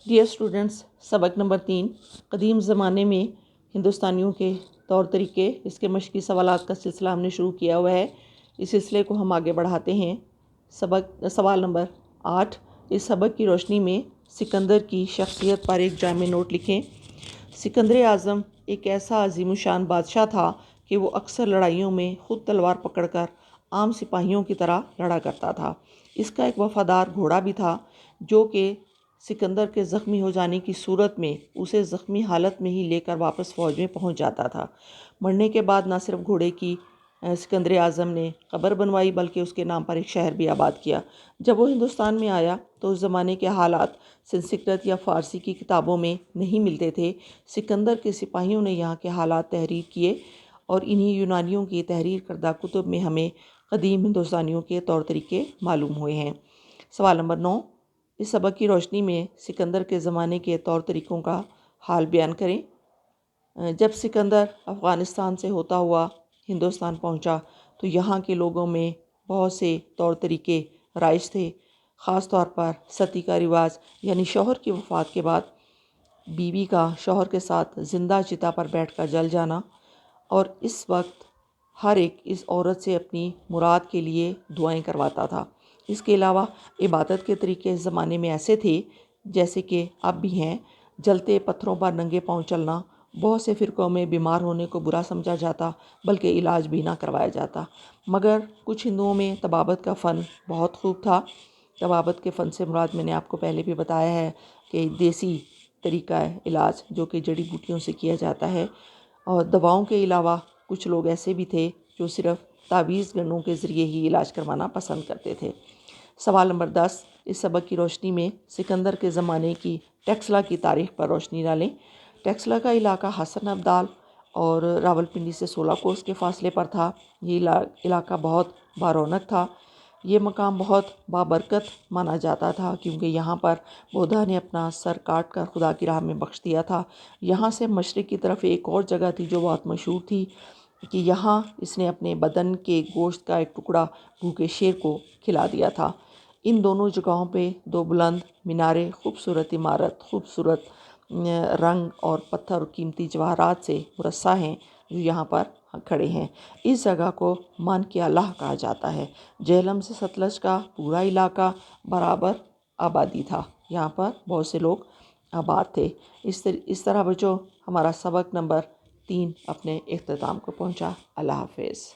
Dear students, سبق number 3 قدیم زمانے میں ہندوستانیوں کے طور طریقے، اس کے مشقی سوالات کا سلسلہ ہم نے شروع کیا ہوا ہے۔ اس سلسلے کو ہم آگے بڑھاتے ہیں۔ سوال نمبر 8، اس سبق کی روشنی میں سکندر کی شخصیت پر ایک جامع نوٹ لکھیں۔ سکندر اعظم ایک ایسا عظیم الشان بادشاہ تھا کہ وہ اکثر لڑائیوں میں خود تلوار پکڑ کر عام سپاہیوں کی طرح لڑا کرتا تھا۔ اس کا ایک وفادار گھوڑا بھی تھا جو کہ سکندر کے زخمی ہو جانے کی صورت میں اسے زخمی حالت میں ہی لے کر واپس فوج میں پہنچ جاتا تھا۔ مرنے کے بعد نہ صرف گھوڑے کی سکندر اعظم نے قبر بنوائی بلکہ اس کے نام پر ایک شہر بھی آباد کیا۔ جب وہ ہندوستان میں آیا تو اس زمانے کے حالات سنسکرت یا فارسی کی کتابوں میں نہیں ملتے تھے۔ سکندر کے سپاہیوں نے یہاں کے حالات تحریر کیے اور انہی یونانیوں کی تحریر کردہ کتب میں ہمیں قدیم ہندوستانیوں کے طور طریقے معلوم ہوئے ہیں۔ سوال نمبر 9، اس سبق کی روشنی میں سکندر کے زمانے کے طور طریقوں کا حال بیان کریں۔ جب سکندر افغانستان سے ہوتا ہوا ہندوستان پہنچا تو یہاں کے لوگوں میں بہت سے طور طریقے رائج تھے، خاص طور پر ستی کا رواج، یعنی شوہر کی وفات کے بعد بیوی کا شوہر کے ساتھ زندہ چتا پر بیٹھ کر جل جانا، اور اس وقت ہر ایک اس عورت سے اپنی مراد کے لیے دعائیں کرواتا تھا۔ اس کے علاوہ عبادت کے طریقے اس زمانے میں ایسے تھے جیسے کہ اب بھی ہیں۔ جلتے پتھروں پر ننگے پاؤں چلنا، بہت سے فرقوں میں بیمار ہونے کو برا سمجھا جاتا بلکہ علاج بھی نہ کروایا جاتا، مگر کچھ ہندوؤں میں طبابت کا فن بہت خوب تھا۔ طبابت کے فن سے مراد میں نے آپ کو پہلے بھی بتایا ہے کہ دیسی طریقہ ہے علاج جو کہ جڑی بوٹیوں سے کیا جاتا ہے، اور دواؤں کے علاوہ کچھ لوگ ایسے بھی تھے جو صرف تعویذ گنوں کے ذریعے ہی علاج کروانا پسند کرتے تھے۔ سوال نمبر 10، اس سبق کی روشنی میں سکندر کے زمانے کی ٹیکسلا کی تاریخ پر روشنی ڈالیں۔ ٹیکسلا کا علاقہ حسن ابدال اور راولپنڈی سے 16 کوس کے فاصلے پر تھا۔ یہ علاقہ بہت بارونق تھا۔ یہ مقام بہت بابرکت مانا جاتا تھا کیونکہ یہاں پر بودھا نے اپنا سر کاٹ کر خدا کی راہ میں بخش دیا تھا۔ یہاں سے مشرق کی طرف ایک اور جگہ تھی جو بہت مشہور تھی کہ یہاں اس نے اپنے بدن کے گوشت کا ایک ٹکڑا بھوکے شیر کو کھلا دیا تھا۔ ان دونوں جگہوں پہ 2 بلند میناریں، خوبصورت عمارت، خوبصورت رنگ اور پتھر اور قیمتی جواہرات سے مرصع ہیں جو یہاں پر کھڑے ہیں۔ اس جگہ کو مانکیہ اللہ کہا جاتا ہے۔ جہلم سے ستلج کا پورا علاقہ برابر آبادی تھا، یہاں پر بہت سے لوگ آباد تھے۔ اس طرح بچوں ہمارا سبق نمبر 3 اپنے اختتام کو پہنچا۔ اللہ حافظ۔